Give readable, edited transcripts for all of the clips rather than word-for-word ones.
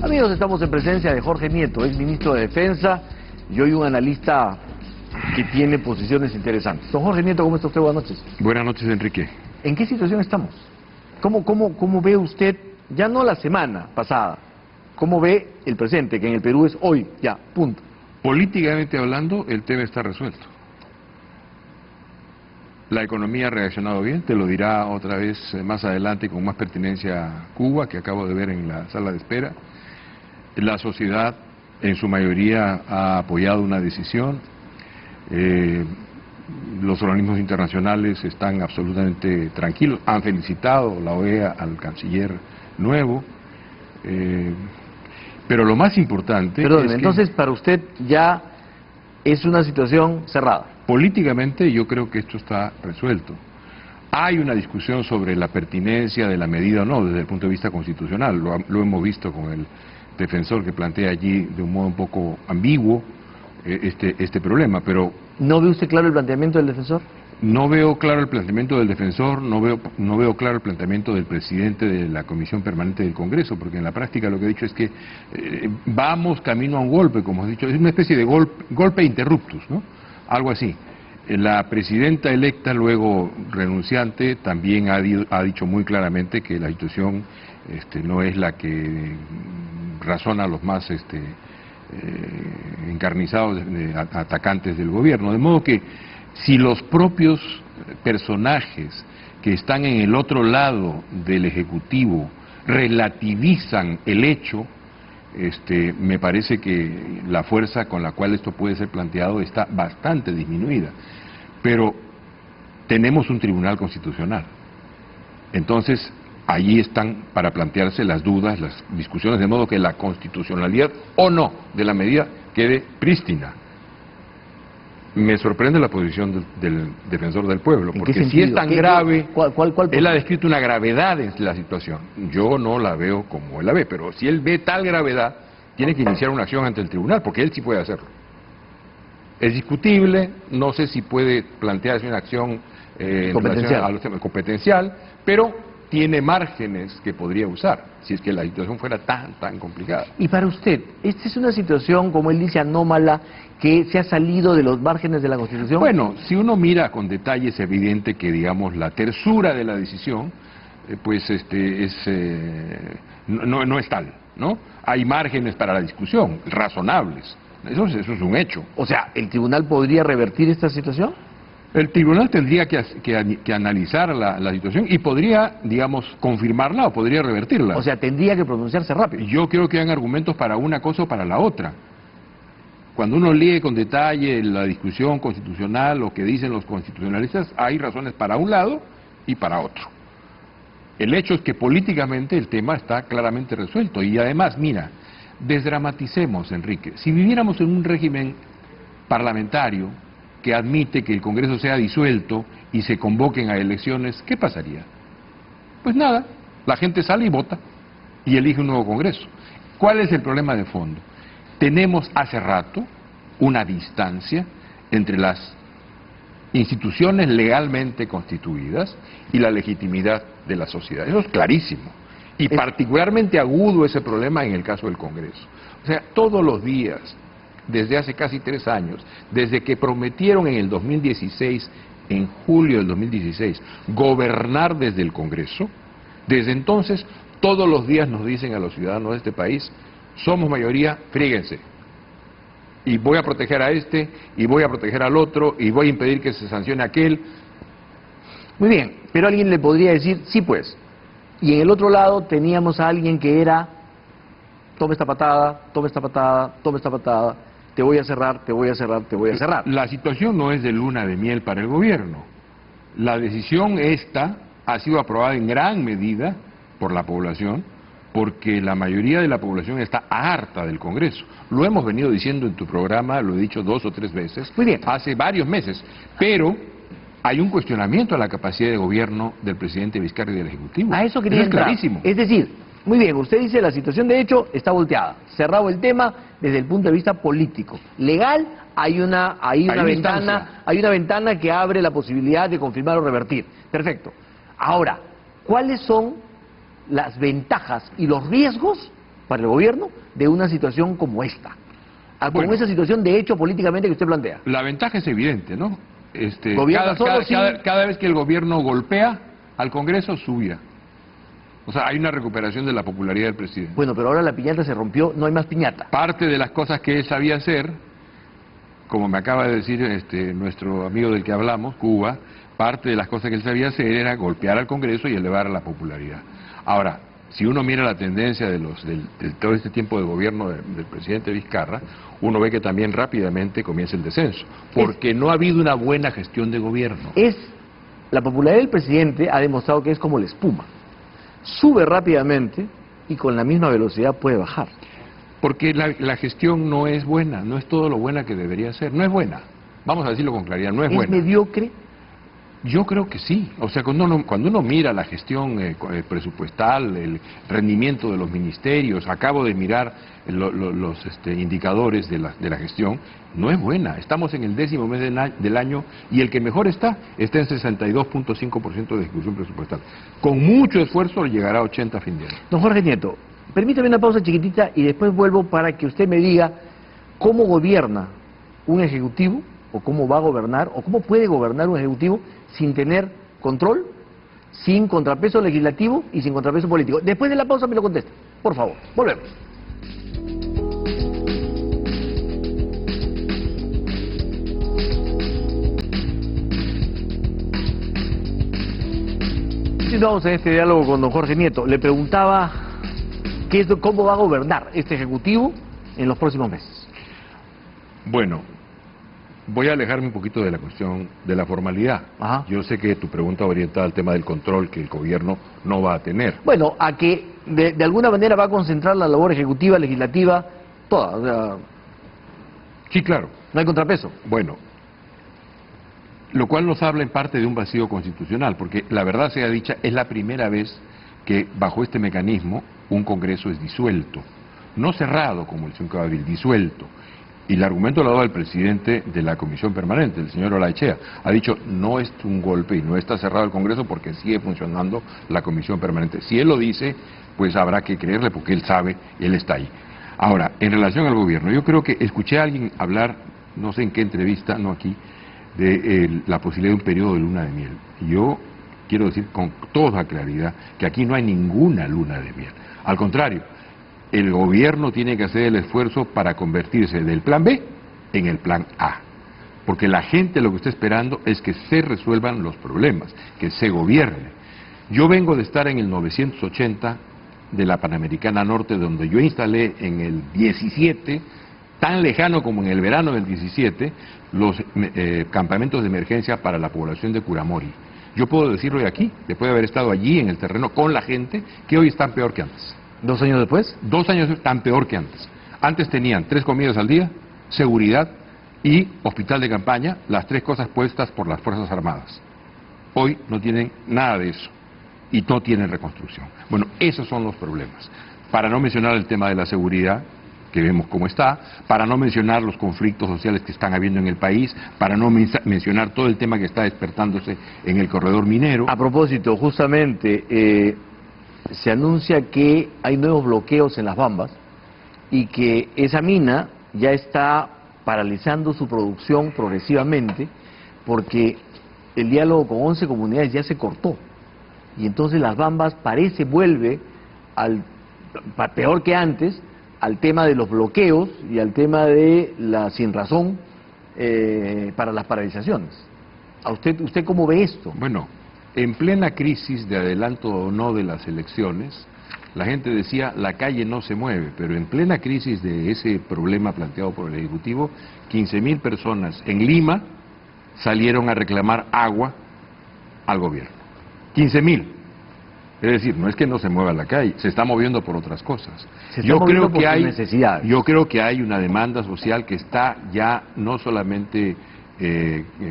Amigos, estamos en presencia de Jorge Nieto, ex ministro de Defensa, y hoy un analista que tiene posiciones interesantes. Don Jorge Nieto, ¿cómo está usted? Buenas noches. Buenas noches, Enrique. ¿En qué situación estamos? ¿Cómo ve usted, ya no la semana pasada, cómo ve el presente, que en el Perú es hoy, ya, punto? Políticamente hablando, el tema está resuelto. La economía ha reaccionado bien, te lo dirá otra vez más adelante con más pertinencia Cuba, que acabo de ver en la sala de espera. La sociedad, en su mayoría, ha apoyado una decisión. Los organismos internacionales están absolutamente tranquilos, han felicitado la OEA al canciller nuevo. Pero lo más importante es entonces para usted ya es una situación cerrada. Políticamente yo creo que esto está resuelto. Hay una discusión sobre la pertinencia de la medida o no desde el punto de vista constitucional. Lo hemos visto con el defensor que plantea allí de un modo un poco ambiguo este problema, pero... ¿No ve usted claro el planteamiento del defensor? No veo claro el planteamiento del defensor, no veo claro el planteamiento del presidente de la Comisión Permanente del Congreso, porque en la práctica lo que he dicho es que vamos camino a un golpe, como he dicho, es una especie de golpe interruptus, ¿no? Algo así. La presidenta electa, luego renunciante, también ha dicho muy claramente que la situación no es la que razona a los más encarnizados atacantes del gobierno, de modo que si los propios personajes que están en el otro lado del Ejecutivo relativizan el hecho, me parece que la fuerza con la cual esto puede ser planteado está bastante disminuida. Pero tenemos un tribunal constitucional. Entonces, allí están para plantearse las dudas, las discusiones, de modo que la constitucionalidad o no de la medida quede prístina. Me sorprende la posición del defensor del pueblo, porque si es tan grave, él ha descrito una gravedad de la situación. Yo no la veo como él la ve, pero si él ve tal gravedad, tiene que iniciar una acción ante el tribunal, porque él sí puede hacerlo. Es discutible, no sé si puede plantearse una acción en relación a los temas competencial, pero tiene márgenes que podría usar, si es que la situación fuera tan complicada. Y para usted, ¿esta es una situación, como él dice, anómala, que se ha salido de los márgenes de la Constitución? Bueno, si uno mira con detalle es evidente que, digamos, la tersura de la decisión, no es tal, ¿no? Hay márgenes para la discusión, razonables, eso es un hecho. O sea, ¿el tribunal podría revertir esta situación? El tribunal tendría que analizar la situación y podría, digamos, confirmarla o podría revertirla. O sea, tendría que pronunciarse rápido. Yo creo que hay argumentos para una cosa o para la otra. Cuando uno lee con detalle la discusión constitucional, lo que dicen los constitucionalistas, hay razones para un lado y para otro. El hecho es que políticamente el tema está claramente resuelto. Y además, mira, desdramaticemos, Enrique. Si viviéramos en un régimen parlamentario que admite que el Congreso sea disuelto y se convoquen a elecciones, ¿qué pasaría? Pues nada, la gente sale y vota y elige un nuevo Congreso. ¿Cuál es el problema de fondo? Tenemos hace rato una distancia entre las instituciones legalmente constituidas y la legitimidad de la sociedad. Eso es clarísimo. Y particularmente agudo ese problema en el caso del Congreso. O sea, todos los días, desde hace casi 3 años, desde que prometieron en el 2016, en julio del 2016, gobernar desde el Congreso, desde entonces todos los días nos dicen a los ciudadanos de este país: somos mayoría, fríguense. Y voy a proteger a este, y voy a proteger al otro, y voy a impedir que se sancione a aquel. Muy bien, pero alguien le podría decir, sí pues. Y en el otro lado teníamos a alguien que era, toma esta patada, toma esta patada, toma esta patada, te voy a cerrar, te voy a cerrar, te voy a cerrar. La situación no es de luna de miel para el gobierno. La decisión esta ha sido aprobada en gran medida por la población, porque la mayoría de la población está harta del Congreso. Lo hemos venido diciendo en tu programa, lo he dicho 2 o 3 veces, muy bien, hace varios meses, pero hay un cuestionamiento a la capacidad de gobierno del presidente Vizcarra y del Ejecutivo. A eso quería entrar. Es clarísimo. Es decir, muy bien, usted dice la situación de hecho está volteada, cerrado el tema desde el punto de vista político. Legal, hay una ventana que abre la posibilidad de confirmar o revertir. Perfecto. Ahora, ¿cuáles son las ventajas y los riesgos para el gobierno de una situación como esta? Como Bueno, esa situación de hecho políticamente que usted plantea. la ventaja es evidente, ¿no? Gobierna solo sin- Cada vez que el gobierno golpea al Congreso, subía. O sea, hay una recuperación de la popularidad del presidente. Bueno, pero ahora la piñata se rompió, no hay más piñata. Parte de las cosas que él sabía hacer, como me acaba de decir nuestro amigo del que hablamos, Cuba, parte de las cosas que él sabía hacer era golpear al Congreso y elevar la popularidad. Ahora, si uno mira la tendencia de todo este tiempo de gobierno del presidente Vizcarra, uno ve que también rápidamente comienza el descenso, porque no ha habido una buena gestión de gobierno. La popularidad del presidente ha demostrado que es como la espuma. Sube rápidamente y con la misma velocidad puede bajar. Porque la gestión no es buena, no es todo lo buena que debería ser, no es buena. Vamos a decirlo con claridad, no es buena. ¿Es mediocre? Yo creo que sí. O sea, cuando uno mira la gestión presupuestal, el rendimiento de los ministerios, acabo de mirar los indicadores de la gestión, no es buena. Estamos en el 10º mes del año y el que mejor está en 62.5% de ejecución presupuestal. Con mucho esfuerzo llegará a 80 a fin de año. Don Jorge Nieto, permítame una pausa chiquitita y después vuelvo para que usted me diga cómo gobierna un ejecutivo, o cómo va a gobernar, o cómo puede gobernar un ejecutivo sin tener control, sin contrapeso legislativo y sin contrapeso político. Después de la pausa me lo contesta, por favor. Volvemos. Continuamos en este diálogo con don Jorge Nieto. Le preguntaba cómo va a gobernar este ejecutivo en los próximos meses. Bueno, voy a alejarme un poquito de la cuestión de la formalidad. Ajá. Yo sé que tu pregunta orienta al tema del control que el gobierno no va a tener. Bueno, a que de alguna manera va a concentrar la labor ejecutiva, legislativa, toda. O sea, Sí, claro. no hay contrapeso. Bueno, lo cual nos habla en parte de un vacío constitucional, porque la verdad sea dicha, es la primera vez que bajo este mecanismo un Congreso es disuelto. No cerrado como el 5 de abril, disuelto. Y el argumento lo ha dado el presidente de la Comisión Permanente, el señor Olaechea. Ha dicho, no es un golpe y no está cerrado el Congreso porque sigue funcionando la Comisión Permanente. Si él lo dice, pues habrá que creerle porque él sabe, él está ahí. Ahora, en relación al gobierno, yo creo que escuché a alguien hablar, no sé en qué entrevista, no aquí, de la posibilidad de un periodo de luna de miel. Y yo quiero decir con toda claridad que aquí no hay ninguna luna de miel. Al contrario, el gobierno tiene que hacer el esfuerzo para convertirse del plan B en el plan A. Porque la gente lo que está esperando es que se resuelvan los problemas, que se gobierne. Yo vengo de estar en el 980 de la Panamericana Norte, donde yo instalé en el 17, tan lejano como en el verano del 17, los campamentos de emergencia para la población de Curamori. Yo puedo decirlo de aquí, después de haber estado allí en el terreno con la gente, que hoy están peor que antes. 2 años después. 2 años están peor que antes. Antes tenían 3 comidas al día, seguridad y hospital de campaña, las 3 cosas puestas por las Fuerzas Armadas. Hoy no tienen nada de eso y no tienen reconstrucción. Bueno, esos son los problemas. Para no mencionar el tema de la seguridad, que vemos cómo está, para no mencionar los conflictos sociales que están habiendo en el país, para no mencionar todo el tema que está despertándose en el corredor minero. A propósito, justamente, se anuncia que hay nuevos bloqueos en las Bambas y que esa mina ya está paralizando su producción progresivamente porque el diálogo con 11 comunidades ya se cortó. Y entonces las Bambas vuelve peor que antes, al tema de los bloqueos y al tema de la sinrazón para las paralizaciones. ¿Usted cómo ve esto? Bueno, en plena crisis de adelanto o no de las elecciones, la gente decía, la calle no se mueve, pero en plena crisis de ese problema planteado por el Ejecutivo, 15.000 personas en Lima salieron a reclamar agua al gobierno. 15.000. Es decir, no es que no se mueva la calle, se está moviendo por otras cosas. Yo creo que hay una demanda social que está ya no solamente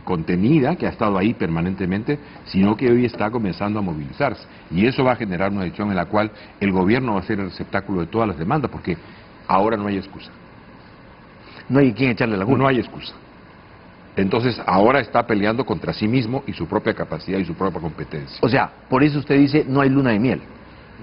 contenida, que ha estado ahí permanentemente, sino que hoy está comenzando a movilizarse. Y eso va a generar una situación en la cual el gobierno va a ser el receptáculo de todas las demandas, porque ahora no hay excusa. No hay quien echarle la culpa. No hay excusa. Entonces ahora está peleando contra sí mismo y su propia capacidad y su propia competencia. O sea, por eso usted dice no hay luna de miel.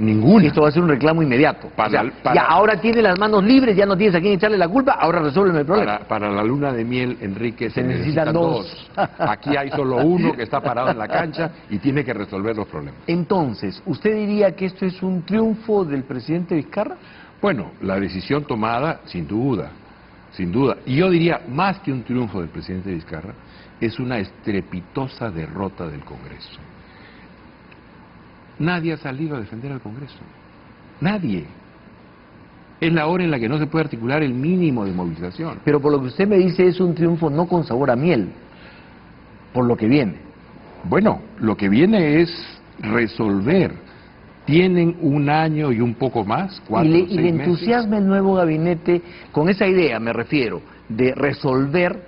Ninguna. Esto va a ser un reclamo inmediato. Para- O sea, para- ya ahora tiene las manos libres, ya no tienes a quién echarle la culpa, ahora resuélveme el problema. Para la luna de miel, Enrique, Se necesitan dos. Aquí hay solo uno que está parado en la cancha y tiene que resolver los problemas. Entonces, ¿usted diría que esto es un triunfo del presidente Vizcarra? Bueno, la decisión tomada, sin duda, sin duda. Y yo diría, más que un triunfo del presidente Vizcarra, es una estrepitosa derrota del Congreso. Nadie ha salido a defender al Congreso. Nadie. Es la hora en la que no se puede articular el mínimo de movilización. Pero por lo que usted me dice es un triunfo no con sabor a miel, por lo que viene. Bueno, lo que viene es resolver. Tienen un año y un poco más, 4 o 6 y le meses. entusiasma el nuevo gabinete con esa idea, me refiero, de resolver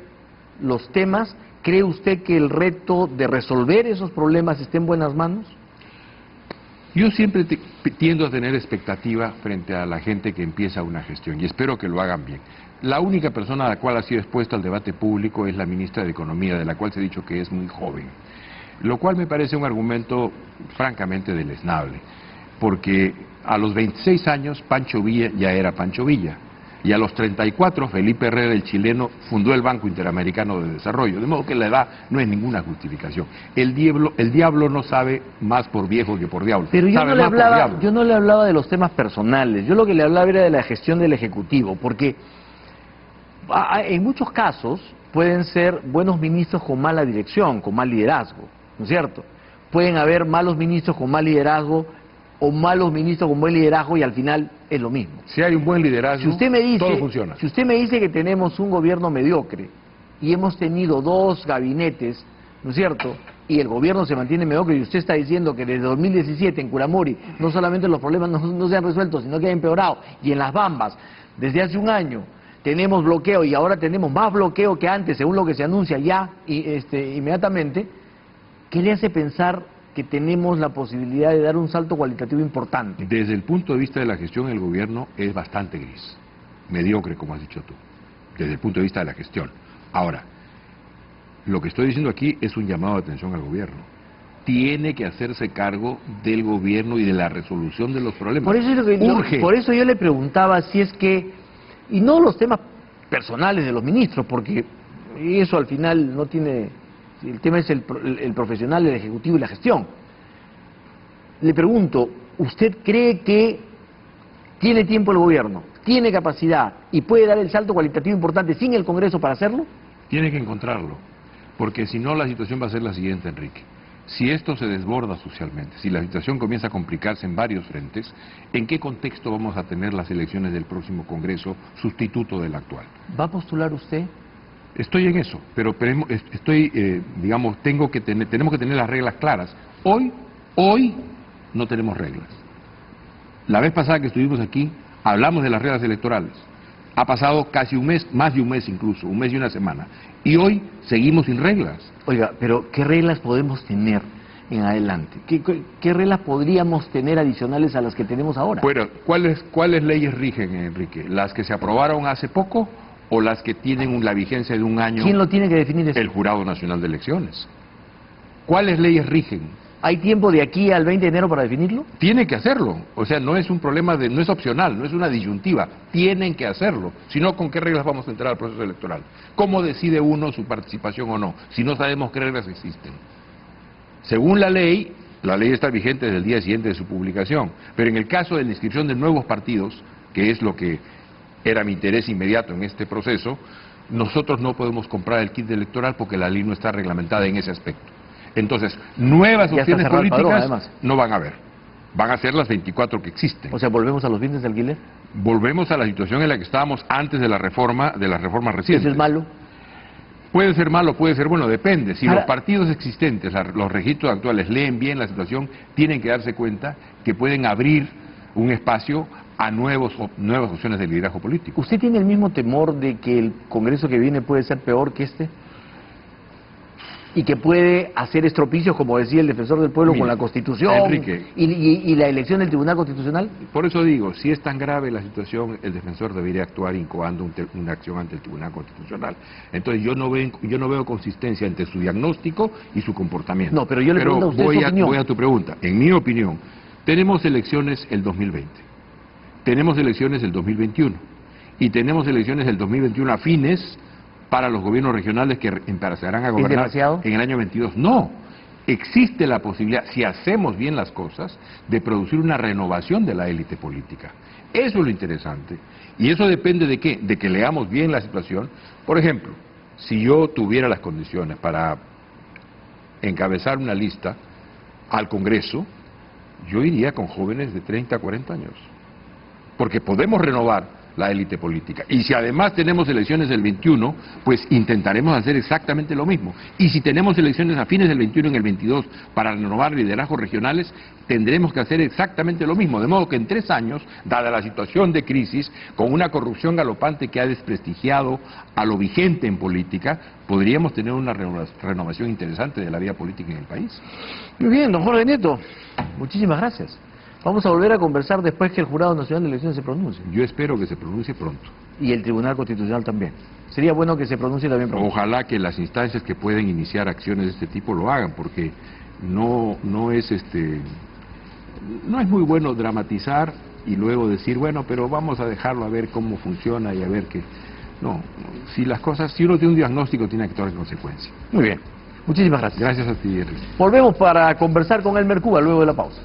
los temas. ¿Cree usted que el reto de resolver esos problemas esté en buenas manos? Yo siempre tiendo a tener expectativa frente a la gente que empieza una gestión y espero que lo hagan bien. La única persona a la cual ha sido expuesta al debate público es la ministra de Economía, de la cual se ha dicho que es muy joven, lo cual me parece un argumento francamente deleznable, porque a los 26 años Pancho Villa ya era Pancho Villa, y a los 34 Felipe Herrera, el chileno, fundó el Banco Interamericano de Desarrollo, de modo que la edad no es ninguna justificación. El diablo no sabe más por viejo que por diablo. Pero Sabe más por diablo. yo no le hablaba de los temas personales, yo lo que le hablaba era de la gestión del Ejecutivo, porque en muchos casos pueden ser buenos ministros con mala dirección, con mal liderazgo, ¿no es cierto? Pueden haber malos ministros con mal liderazgo o malos ministros con buen liderazgo y al final es lo mismo. Si hay un buen liderazgo, Si usted me dice, todo funciona. si usted me dice que tenemos un gobierno mediocre y hemos tenido 2 gabinetes, ¿no es cierto?, y el gobierno se mantiene mediocre, y usted está diciendo que desde 2017 en Curamuri no solamente los problemas no se han resuelto, sino que han empeorado, y en Las Bambas, desde hace un año, tenemos bloqueo y ahora tenemos más bloqueo que antes, según lo que se anuncia ya inmediatamente, ¿qué le hace pensar que tenemos la posibilidad de dar un salto cualitativo importante? Desde el punto de vista de la gestión, el gobierno es bastante gris, mediocre, como has dicho tú, desde el punto de vista de la gestión. Ahora, lo que estoy diciendo aquí es un llamado de atención al gobierno. Tiene que hacerse cargo del gobierno y de la resolución de los problemas. Por eso, es lo que Urge. por eso yo le preguntaba si es que, y no los temas personales de los ministros, porque eso al final no tiene, el tema es el profesional, el ejecutivo y la gestión. Le pregunto, ¿usted cree que tiene tiempo el gobierno, tiene capacidad y puede dar el salto cualitativo importante sin el Congreso para hacerlo? Tiene que encontrarlo, porque si no la situación va a ser la siguiente, Enrique. Si esto se desborda socialmente, si la situación comienza a complicarse en varios frentes, ¿en qué contexto vamos a tener las elecciones del próximo Congreso sustituto del actual? ¿Va a postular usted? Estoy en eso, pero tenemos que tener las reglas claras. Hoy no tenemos reglas. La vez pasada que estuvimos aquí, hablamos de las reglas electorales. Ha pasado casi un mes, más de un mes incluso, un mes y una semana. Y hoy seguimos sin reglas. Oiga, pero ¿qué reglas podemos tener en adelante? ¿Qué reglas podríamos tener adicionales a las que tenemos ahora? Bueno, ¿cuáles leyes rigen, Enrique? ¿Las que se aprobaron hace poco o las que tienen la vigencia de un año? ¿Quién lo tiene que definir eso? El Jurado Nacional de Elecciones. ¿Cuáles leyes rigen? ¿Hay tiempo de aquí al 20 de enero para definirlo? Tiene que hacerlo, o sea, no es un problema no es opcional, no es una disyuntiva, tienen que hacerlo, si no, ¿con qué reglas vamos a entrar al proceso electoral? ¿Cómo decide uno su participación o no, si no sabemos qué reglas existen? Según la ley está vigente desde el día siguiente de su publicación, pero en el caso de la inscripción de nuevos partidos, que es lo que era mi interés inmediato en este proceso, nosotros no podemos comprar el kit electoral porque la ley no está reglamentada en ese aspecto. Entonces, nuevas Ya está opciones cerrado el padrón, políticas además. no van a haber. Van a ser las 24 que existen. O sea, ¿volvemos a los bienes de alquiler? Volvemos a la situación en la que estábamos antes de las reformas recientes. ¿Eso es malo? Puede ser malo, puede ser bueno, depende. Si Ahora- los partidos existentes, los registros actuales leen bien la situación, tienen que darse cuenta que pueden abrir un espacio a nuevas opciones de liderazgo político. ¿Usted tiene el mismo temor de que el Congreso que viene puede ser peor que este? Y que puede hacer estropicios, como decía el defensor del pueblo, Mira, con la Constitución Enrique. y la elección del Tribunal Constitucional. Por eso digo, si es tan grave la situación, el defensor debería actuar incoando una acción ante el Tribunal Constitucional. Entonces yo no veo consistencia entre su diagnóstico y su comportamiento. No, pero yo le pregunto a usted su opinión. Voy a tu pregunta. En mi opinión, Tenemos elecciones el 2020, tenemos elecciones el 2021 y tenemos elecciones el 2021 afines para los gobiernos regionales que empezarán a gobernar demasiado? en el año 22. No, existe la posibilidad, si hacemos bien las cosas, de producir una renovación de la élite política. Eso es lo interesante. Y eso depende de qué, de que leamos bien la situación. Por ejemplo, si yo tuviera las condiciones para encabezar una lista al Congreso, yo iría con jóvenes de 30 a 40 años, porque podemos renovar la élite política. Y si además tenemos elecciones del 21, pues intentaremos hacer exactamente lo mismo. Y si tenemos elecciones a fines del 21 en el 22 para renovar liderazgos regionales, tendremos que hacer exactamente lo mismo. De modo que en 3 años, dada la situación de crisis, con una corrupción galopante que ha desprestigiado a lo vigente en política, podríamos tener una renovación interesante de la vida política en el país. Muy bien, don Jorge Nieto, muchísimas gracias. Vamos a volver a conversar después que el Jurado Nacional de Elecciones se pronuncie. Yo espero que se pronuncie pronto. Y el Tribunal Constitucional también. Sería bueno que se pronuncie también pronto. Ojalá que las instancias que pueden iniciar acciones de este tipo lo hagan, porque no es muy bueno dramatizar y luego decir, bueno, pero vamos a dejarlo a ver cómo funciona y a ver qué. No, si uno tiene un diagnóstico, tiene que actuar en consecuencia. Muy bien. Muchísimas gracias. Gracias a ti, Enrique. Volvemos para conversar con Elmer Cuba luego de la pausa.